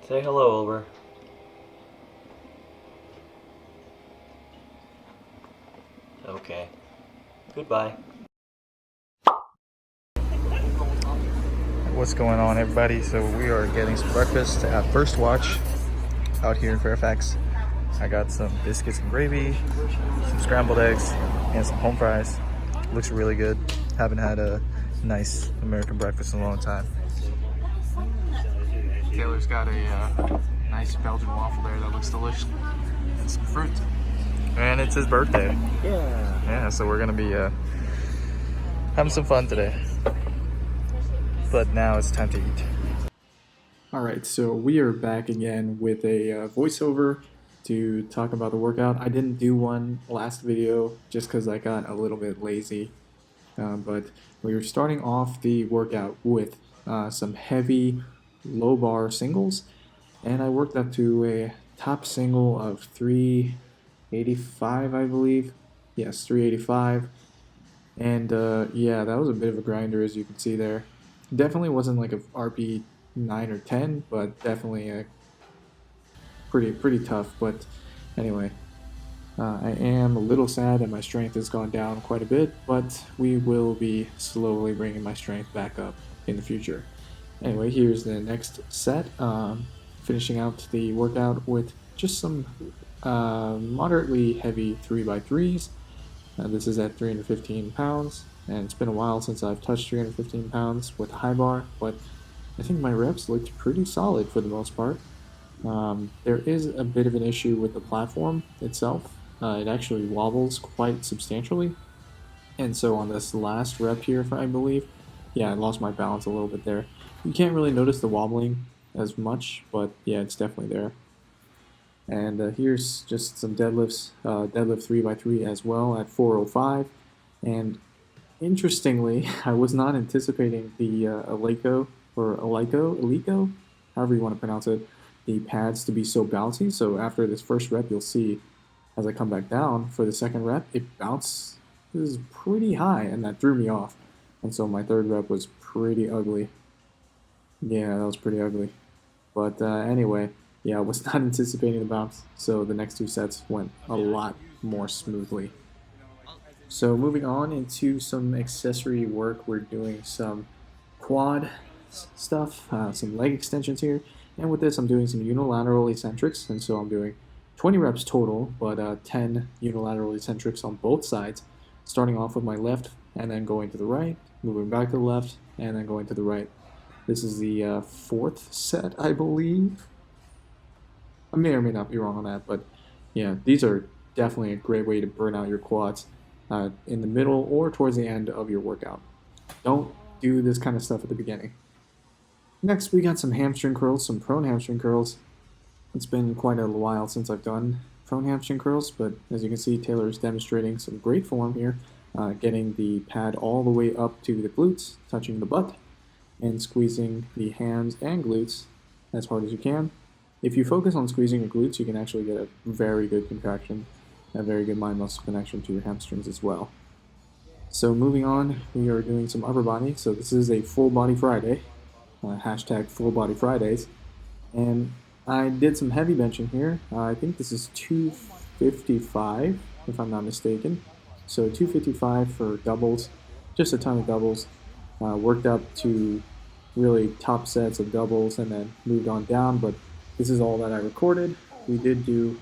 Say hello, Wilbur. Okay. Goodbye. What's going on, everybody? So we are getting some breakfast at First Watch out here in Fairfax. I got some biscuits and gravy, some scrambled eggs, and some home fries. Looks really good. Haven't had a nice American breakfast in a long time. Taylor's got a nice Belgian waffle there that looks delicious, and some fruit. And it's his birthday. Yeah, so we're gonna be having some fun today. But now it's time to eat. Alright, so we are back again with a voiceover to talk about the workout. I didn't do one last video just because I got a little bit lazy. But we were starting off the workout with some heavy low bar singles. And I worked up to a top single of 385, I believe. Yes, 385. And yeah, that was a bit of a grinder, as you can see there. Definitely wasn't like a RP 9 or 10, but definitely a pretty tough. But anyway, I am a little sad that my strength has gone down quite a bit, but we will be slowly bringing my strength back up in the future. Anyway, here's the next set. Finishing out the workout with just some moderately heavy 3x3s. This is at 315 pounds, and it's been a while since I've touched 315 pounds with a high bar, but I think my reps looked pretty solid for the most part. There is a bit of an issue with the platform itself. It actually wobbles quite substantially, and so on this last rep here, I believe, yeah, I lost my balance a little bit there. You can't really notice the wobbling as much, but yeah, it's definitely there. And here's just some deadlifts, deadlift 3x3 as well at 405. And interestingly, I was not anticipating the Eleiko, however you want to pronounce it, the pads to be so bouncy. So after this first rep, you'll see as I come back down for the second rep, it bounces pretty high, and that threw me off. And so my third rep was pretty ugly. Yeah, that was pretty ugly. But anyway, yeah, I was not anticipating the bounce, so the next two sets went a lot more smoothly. So moving on into some accessory work, we're doing some quad stuff, some leg extensions here, and with this I'm doing some unilateral eccentrics, and so I'm doing 20 reps total, but 10 unilateral eccentrics on both sides, starting off with my left and then going to the right, moving back to the left, and then going to the right. This is the fourth set, I believe. I may or may not be wrong on that, but yeah, these are definitely a great way to burn out your quads in the middle or towards the end of your workout. Don't do this kind of stuff at the beginning. Next, we got some hamstring curls, some prone hamstring curls. It's been quite a while since I've done prone hamstring curls, but as you can see, Taylor is demonstrating some great form here, getting the pad all the way up to the glutes, touching the butt, and squeezing the hams and glutes as hard as you can. If you focus on squeezing your glutes, you can actually get a very good contraction, a very good mind-muscle connection to your hamstrings as well. So moving on, we are doing some upper body. So this is a full body Friday, hashtag full body Fridays. And I did some heavy benching here. I think this is 255, if I'm not mistaken. So 255 for doubles, just a ton of doubles. Worked up to really top sets of doubles and then moved on down, but this is all that I recorded. We did do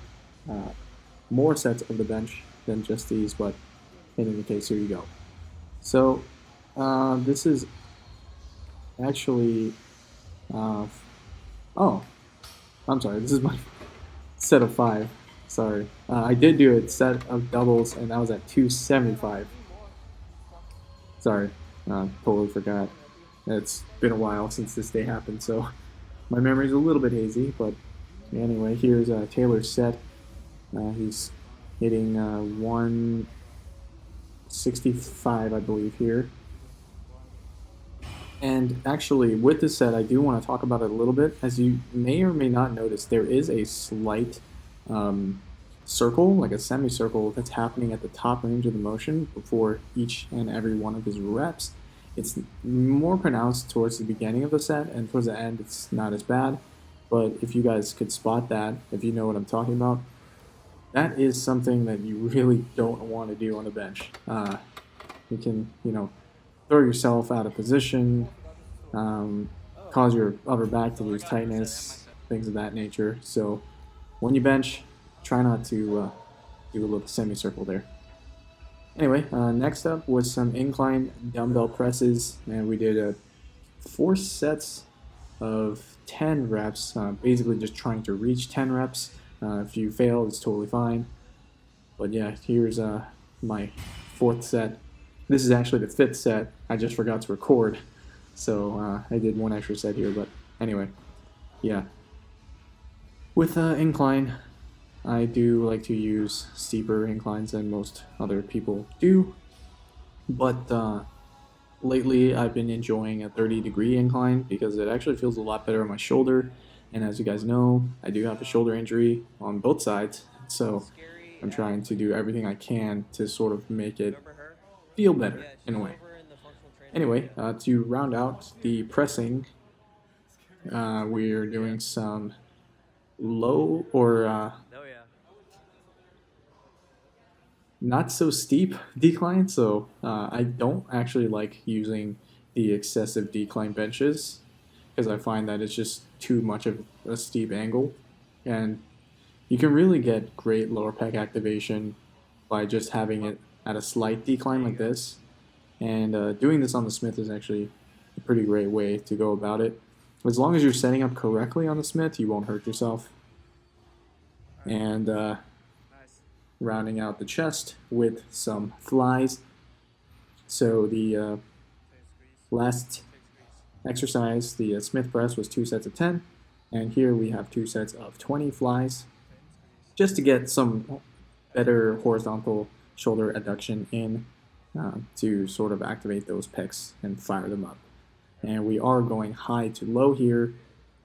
more sets of the bench than just these, but in any case, here you go. So this is actually, oh, I'm sorry, this is my set of 5. Sorry. I did do a set of doubles, and that was at 275. Sorry, totally forgot. It's been a while since this day happened, so my memory's a little bit hazy, but anyway, here's Taylor's set. He's hitting 165, I believe, here. And actually, with this set, I do want to talk about it a little bit. As you may or may not notice, there is a slight circle, like a semicircle, that's happening at the top range of the motion before each and every one of his reps. It's more pronounced towards the beginning of the set, and towards the end, it's not as bad. But if you guys could spot that, if you know what I'm talking about, that is something that you really don't want to do on a bench. You can, throw yourself out of position, um, cause your upper back to lose tightness, things of that nature. So when you bench, try not to do a little semicircle there. Anyway, next up was some incline dumbbell presses, and we did 4 sets of 10 reps, basically just trying to reach 10 reps. If you fail, it's totally fine. But yeah, here's my 4th set. This is actually the 5th set. I just forgot to record, so I did 1 extra set here. But anyway, yeah. With incline, I do like to use steeper inclines than most other people do, but lately I've been enjoying a 30-degree incline because it actually feels a lot better on my shoulder. And as you guys know, I do have a shoulder injury on both sides, so I'm trying to do everything I can to sort of make it feel better in a way. Anyway, to round out the pressing, we're doing some low or not so steep decline. So I don't actually like using the excessive decline benches because I find that it's just too much of a steep angle, and you can really get great lower pec activation by just having it at a slight decline like this. And doing this on the Smith is actually a pretty great way to go about it. As long as you're setting up correctly on the Smith, you won't hurt yourself. And rounding out the chest with some flies. So the last exercise, the Smith press, was 2 sets of 10, and here we have 2 sets of 20 flies, just to get some better horizontal shoulder adduction in to sort of activate those pecs and fire them up. And we are going high to low here,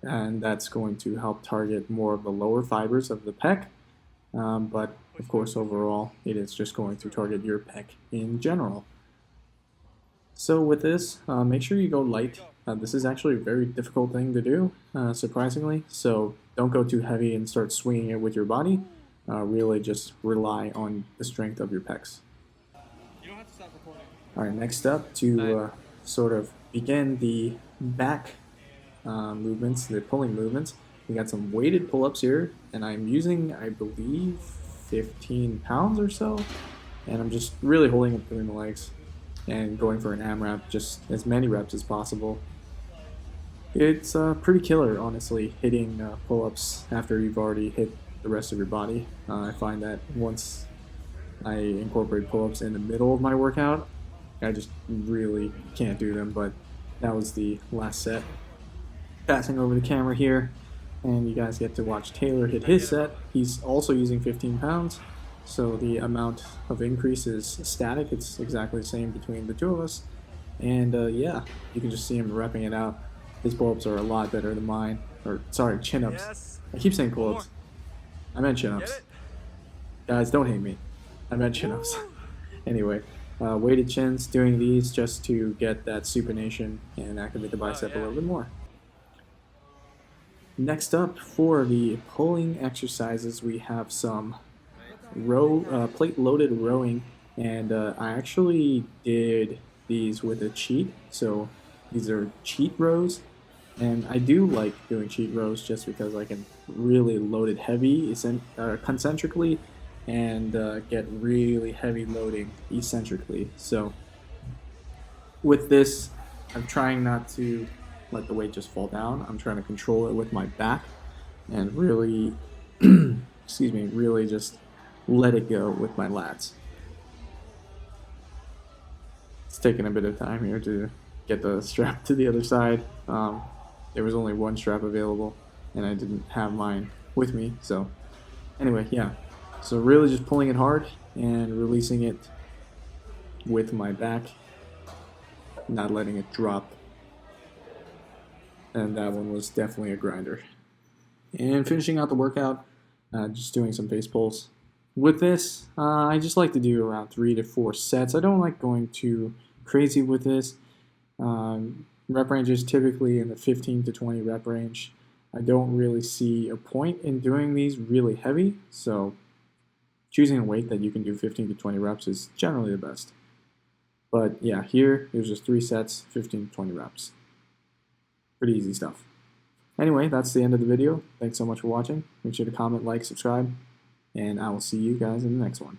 and that's going to help target more of the lower fibers of the pec. But of course, overall, it is just going to target your pec in general. So with this, make sure you go light. This is actually a very difficult thing to do, surprisingly. So don't go too heavy and start swinging it with your body. Really just rely on the strength of your pecs. All right, next up, to sort of begin the back movements, the pulling movements, we got some weighted pull-ups here, and I'm using, I believe, 15 pounds or so, and I'm just really holding it between the legs and going for an AMRAP, just as many reps as possible. It's pretty killer, honestly, hitting pull-ups after you've already hit the rest of your body. I find that once I incorporate pull-ups in the middle of my workout, I just really can't do them. But that was the last set. Passing over the camera here, and you guys get to watch Taylor hit his set. He's also using 15 pounds, so the amount of increase is static. It's exactly the same between the two of us. And yeah, you can just see him repping it out. His pull-ups are a lot better than mine. Or, sorry, chin-ups. Yes. I keep saying pull-ups. I meant chin-ups. Guys, don't hate me. I meant chin-ups. Anyway, weighted chins, doing these just to get that supination and activate the bicep a little bit more. Next up, for the pulling exercises, we have some plate-loaded rowing, and I actually did these with a cheat. So these are cheat rows, and I do like doing cheat rows just because I can really load it heavy concentrically and get really heavy loading eccentrically. So with this, I'm trying not to let the weight just fall down. I'm trying to control it with my back and really, excuse me, really just let it go with my lats. It's taking a bit of time here to get the strap to the other side. There was only one strap available and I didn't have mine with me. So anyway, yeah. So really just pulling it hard and releasing it with my back, not letting it drop. And that one was definitely a grinder. And finishing out the workout, just doing some face pulls. With this, I just like to do around 3 to 4 sets. I don't like going too crazy with this. Rep range is typically in the 15 to 20 rep range. I don't really see a point in doing these really heavy, so choosing a weight that you can do 15 to 20 reps is generally the best. But yeah, here, there's just 3 sets, 15 to 20 reps. Pretty easy stuff. Anyway, that's the end of the video. Thanks so much for watching. Make sure to comment, like, subscribe, and I will see you guys in the next one.